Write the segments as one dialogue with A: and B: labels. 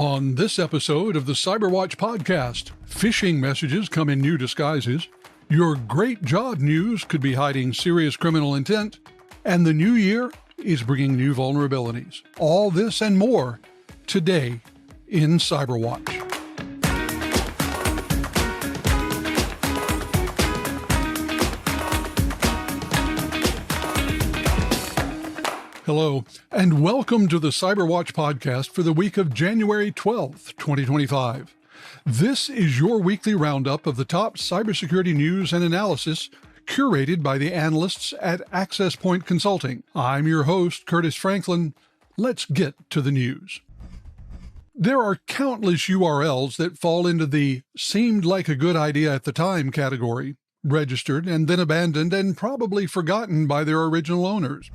A: On this episode of the CyberWatch podcast, phishing messages come in new disguises, your great job news could be hiding serious criminal intent, and the new year is bringing new vulnerabilities. All this and more today in CyberWatch. Hello, and welcome to the CyberWatch podcast for the week of January 12th, 2025. This is your weekly roundup of the top cybersecurity news and analysis curated by the analysts at Access Point Consulting. I'm your host, Curtis Franklin. Let's get to the news. There are countless URLs that fall into the seemed like a good idea at the time category, registered and then abandoned and probably forgotten by their original owners.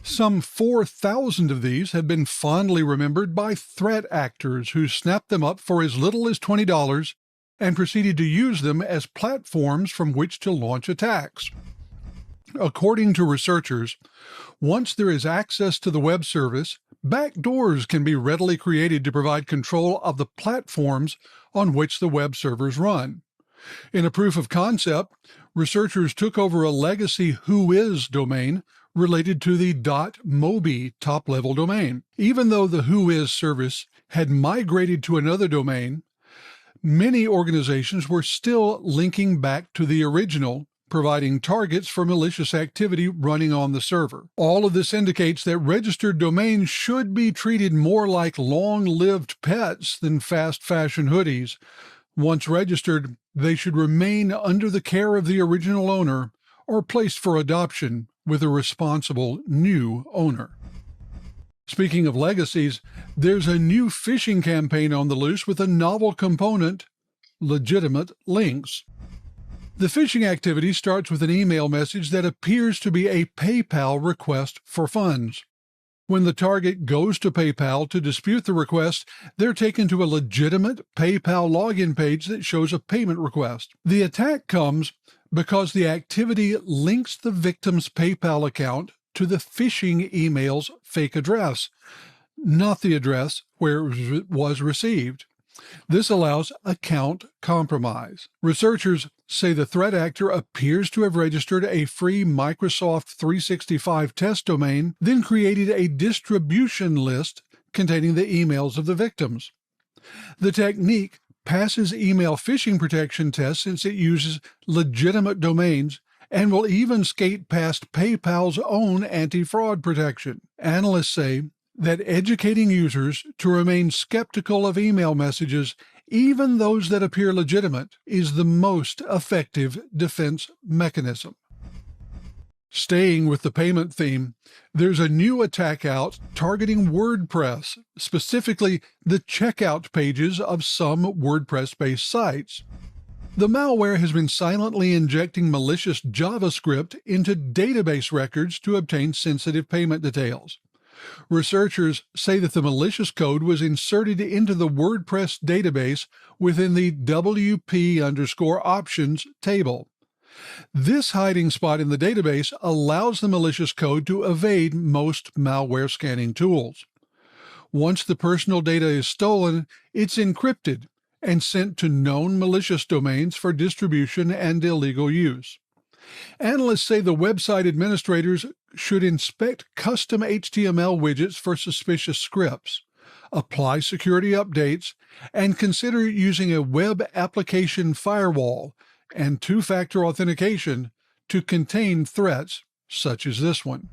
A: Some 4,000 of these have been fondly remembered by threat actors who snapped them up for as little as $20 and proceeded to use them as platforms from which to launch attacks. According to researchers, once there is access to the web service, backdoors can be readily created to provide control of the platforms on which the web servers run. In a proof of concept, researchers took over a legacy whois domain related to the .mobi top-level domain. Even though the whois service had migrated to another domain, many organizations were still linking back to the original, providing targets for malicious activity running on the server. All of this indicates that registered domains should be treated more like long-lived pets than fast-fashion hoodies. Once registered, they should remain under the care of the original owner or placed for adoption with a responsible new owner. Speaking of legacies, there's a new phishing campaign on the loose with a novel component, legitimate links. The phishing activity starts with an email message that appears to be a PayPal request for funds. When the target goes to PayPal to dispute the request, they're taken to a legitimate PayPal login page that shows a payment request. The attack comes because the activity links the victim's PayPal account to the phishing email's fake address, not the address where it was received. This allows account compromise. Researchers say the threat actor appears to have registered a free Microsoft 365 test domain, then created a distribution list containing the emails of the victims. The technique passes email phishing protection tests since it uses legitimate domains and will even skate past PayPal's own anti-fraud protection. Analysts say that educating users to remain skeptical of email messages, even those that appear legitimate, is the most effective defense mechanism. Staying with the payment theme, there's a new attack out targeting WordPress, specifically the checkout pages of some WordPress-based sites. The malware has been silently injecting malicious JavaScript into database records to obtain sensitive payment details. Researchers say that the malicious code was inserted into the WordPress database within the WP_options table. This hiding spot in the database allows the malicious code to evade most malware scanning tools. Once the personal data is stolen, it's encrypted and sent to known malicious domains for distribution and illegal use. Analysts say the website administrators should inspect custom HTML widgets for suspicious scripts, apply security updates, and consider using a web application firewall and two-factor authentication to contain threats such as this one.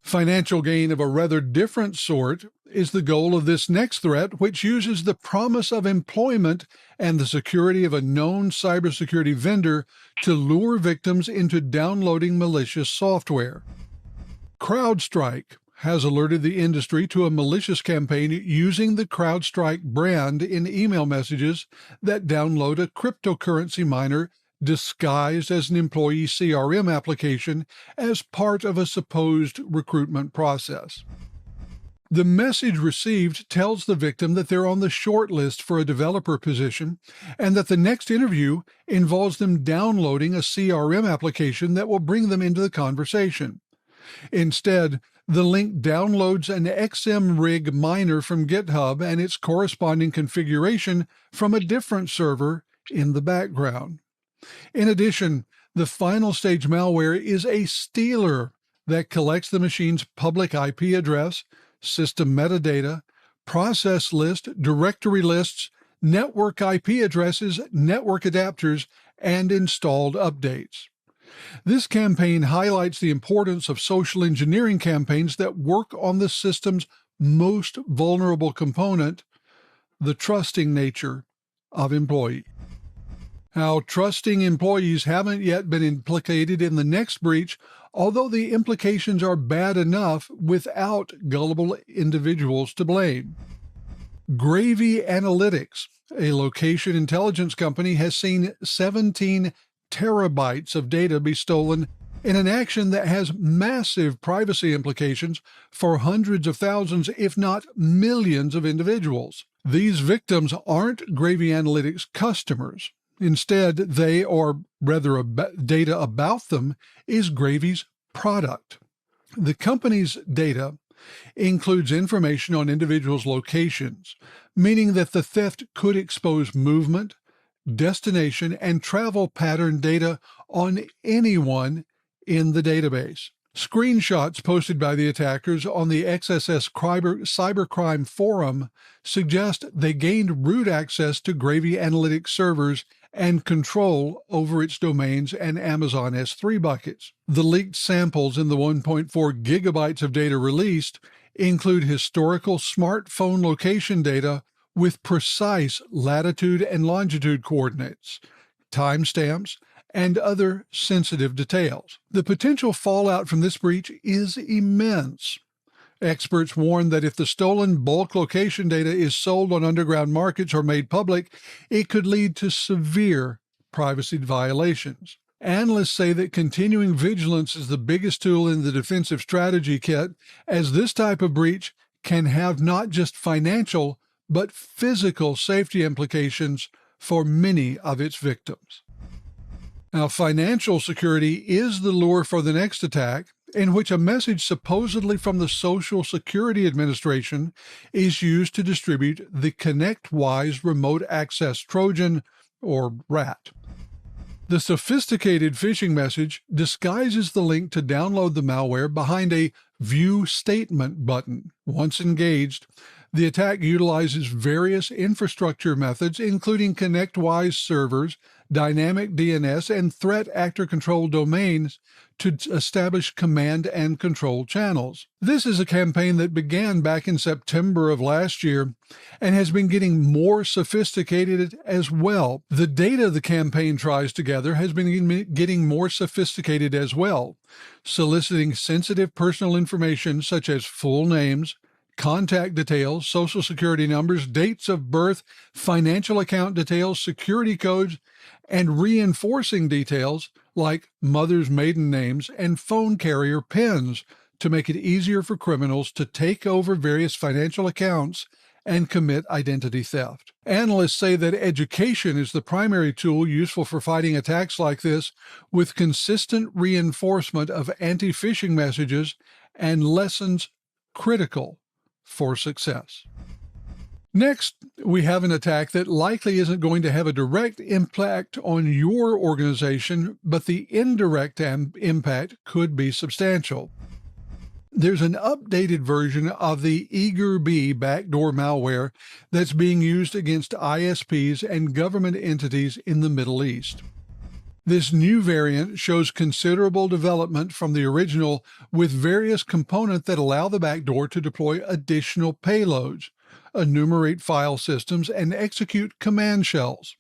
A: Financial gain of a rather different sort is the goal of this next threat, which uses the promise of employment and the security of a known cybersecurity vendor to lure victims into downloading malicious software. CrowdStrike has alerted the industry to a malicious campaign using the CrowdStrike brand in email messages that download a cryptocurrency miner disguised as an employee CRM application as part of a supposed recruitment process. The message received tells the victim that they're on the short list for a developer position and that the next interview involves them downloading a CRM application that will bring them into the conversation. Instead, The link downloads an XMRig miner from GitHub and its corresponding configuration from a different server in the background. In addition, the final stage malware is a stealer that collects the machine's public IP address, system metadata, process list, directory lists, network IP addresses, network adapters, and installed updates. This campaign highlights the importance of social engineering campaigns that work on the system's most vulnerable component, the trusting nature of employees. Now, trusting employees haven't yet been implicated in the next breach, although the implications are bad enough without gullible individuals to blame. Gravy Analytics, a location intelligence company, has seen 17 terabytes of data be stolen in an action that has massive privacy implications for hundreds of thousands, if not millions, of individuals. These victims aren't Gravy Analytics customers. Instead, they, or rather data about them, is Gravy's product. The company's data includes information on individuals' locations, meaning that the theft could expose movement, destination, and travel pattern data on anyone in the database. Screenshots posted by the attackers on the XSS Cybercrime Forum suggest they gained root access to Gravy Analytics servers and control over its domains and Amazon S3 buckets. The leaked samples in the 1.4 gigabytes of data released include historical smartphone location data with precise latitude and longitude coordinates, timestamps, and other sensitive details. The potential fallout from this breach is immense. Experts warn that if the stolen bulk location data is sold on underground markets or made public, it could lead to severe privacy violations. Analysts say that continuing vigilance is the biggest tool in the defensive strategy kit, as this type of breach can have not just financial, but physical safety implications for many of its victims. Now, financial security is the lure for the next attack, in which a message supposedly from the Social Security Administration is used to distribute the ConnectWise Remote Access Trojan, or RAT. The sophisticated phishing message disguises the link to download the malware behind a View Statement button. Once engaged, the attack utilizes various infrastructure methods, including ConnectWise servers, dynamic DNS, and threat actor control domains to establish command and control channels. This is a campaign that began back in September of last year and has been getting more sophisticated as well. The data the campaign tries to gather has been getting more sophisticated as well, soliciting sensitive personal information such as full names, contact details, social security numbers, dates of birth, financial account details, security codes, and reinforcing details like mother's maiden names and phone carrier PINs to make it easier for criminals to take over various financial accounts and commit identity theft. Analysts say that education is the primary tool useful for fighting attacks like this, with consistent reinforcement of anti-phishing messages and lessons critical for success. Next, we have an attack that likely isn't going to have a direct impact on your organization, but the indirect impact could be substantial. There's an updated version of the EagerBee backdoor malware that's being used against ISPs and government entities in the Middle East. This new variant shows considerable development from the original, with various components that allow the backdoor to deploy additional payloads, enumerate file systems, and execute command shells.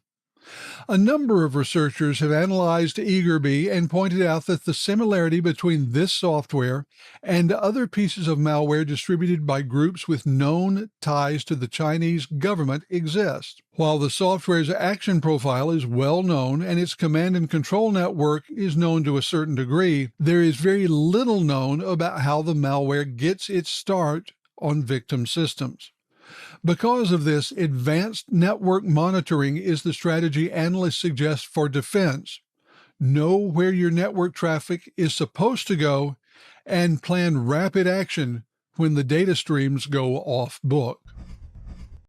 A: A number of researchers have analyzed EagerBee and pointed out that the similarity between this software and other pieces of malware distributed by groups with known ties to the Chinese government exists. While the software's action profile is well known and its command and control network is known to a certain degree, there is very little known about how the malware gets its start on victim systems. Because of this, advanced network monitoring is the strategy analysts suggest for defense. Know where your network traffic is supposed to go and plan rapid action when the data streams go off book.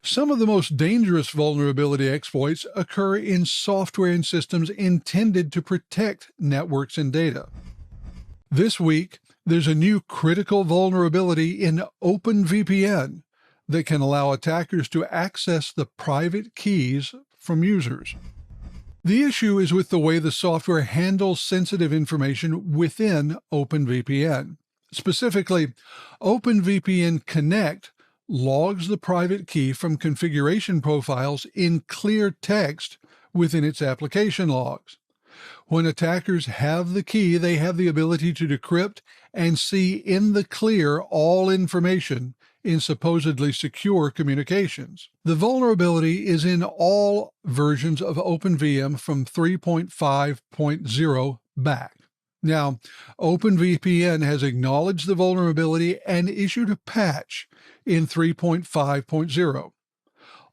A: Some of the most dangerous vulnerability exploits occur in software and systems intended to protect networks and data. This week, there's a new critical vulnerability in OpenVPN that can allow attackers to access the private keys from users. The issue is with the way the software handles sensitive information within OpenVPN. Specifically, OpenVPN Connect logs the private key from configuration profiles in clear text within its application logs. When attackers have the key, they have the ability to decrypt and see in the clear all information in supposedly secure communications. The vulnerability is in all versions of OpenVM from 3.5.0 back. Now, OpenVPN has acknowledged the vulnerability and issued a patch in 3.5.0.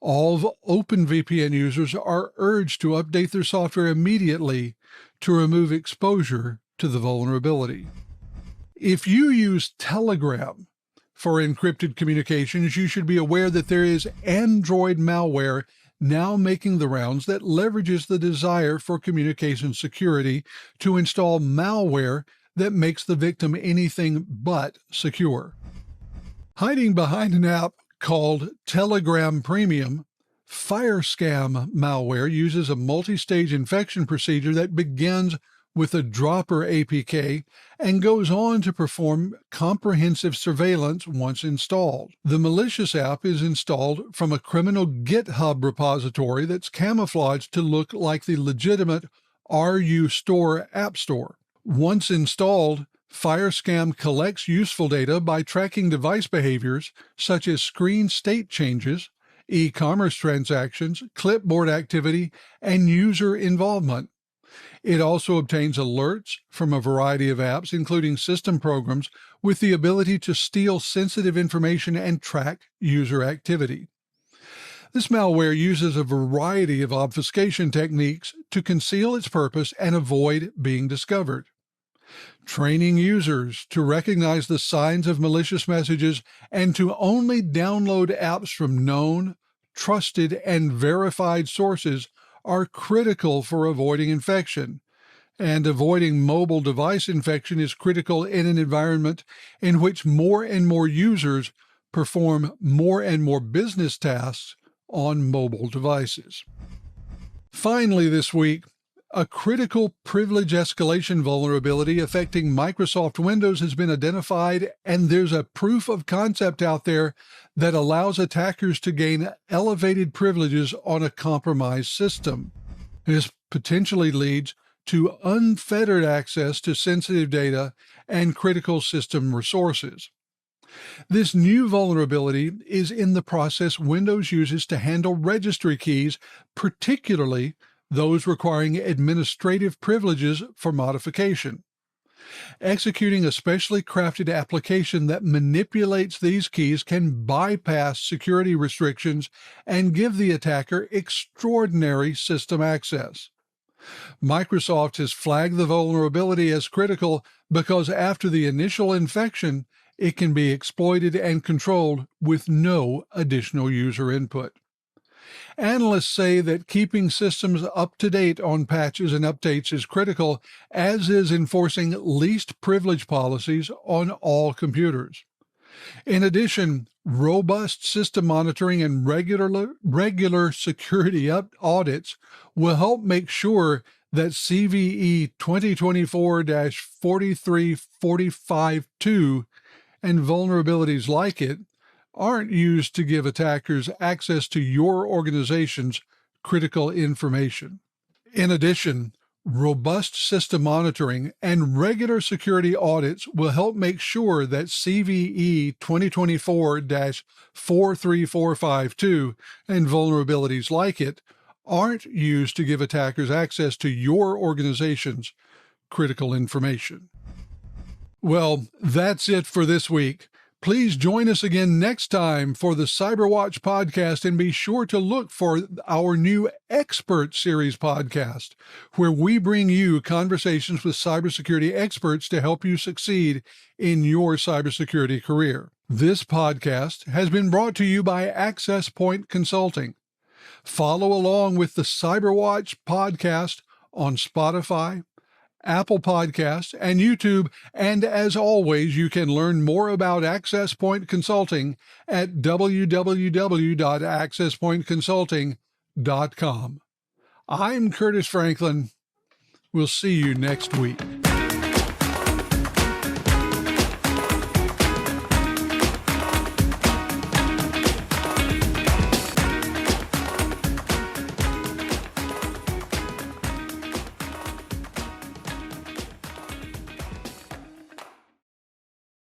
A: All OpenVPN users are urged to update their software immediately to remove exposure to the vulnerability. If you use Telegram for encrypted communications, you should be aware that there is Android malware now making the rounds that leverages the desire for communication security to install malware that makes the victim anything but secure. Hiding behind an app called Telegram Premium, Firescam malware uses a multi-stage infection procedure that begins with a dropper APK and goes on to perform comprehensive surveillance once installed. The malicious app is installed from a criminal GitHub repository that's camouflaged to look like the legitimate RU Store app store. Once installed, Firescam collects useful data by tracking device behaviors such as screen state changes, e-commerce transactions, clipboard activity, and user involvement. It also obtains alerts from a variety of apps, including system programs, with the ability to steal sensitive information and track user activity. This malware uses a variety of obfuscation techniques to conceal its purpose and avoid being discovered. Training users to recognize the signs of malicious messages and to only download apps from known, trusted, and verified sources are critical for avoiding infection. And avoiding mobile device infection is critical in an environment in which more and more users perform more and more business tasks on mobile devices. Finally, this week, a critical privilege escalation vulnerability affecting Microsoft Windows has been identified, and there's a proof of concept out there that allows attackers to gain elevated privileges on a compromised system. This potentially leads to unfettered access to sensitive data and critical system resources. This new vulnerability is in the process Windows uses to handle registry keys, particularly those requiring administrative privileges for modification. Executing a specially crafted application that manipulates these keys can bypass security restrictions and give the attacker extraordinary system access. Microsoft has flagged the vulnerability as critical because after the initial infection, it can be exploited and controlled with no additional user input. Analysts say that keeping systems up to date on patches and updates is critical, as is enforcing least privilege policies on all computers. In addition, robust system monitoring and regular security audits will help make sure that CVE 2024-43452 and vulnerabilities like it aren't used to give attackers access to your organization's critical information. In addition, robust system monitoring and regular security audits will help make sure that CVE 2024-43452 and vulnerabilities like it aren't used to give attackers access to your organization's critical information. Well, that's it for this week. Please join us again next time for the CyberWatch podcast, and be sure to look for our new Expert Series podcast, where we bring you conversations with cybersecurity experts to help you succeed in your cybersecurity career. This podcast has been brought to you by Access Point Consulting. Follow along with the CyberWatch podcast on Spotify, Apple Podcasts, and YouTube. And as always, you can learn more about Access Point Consulting at www.accesspointconsulting.com. I'm Curtis Franklin. We'll see you next week.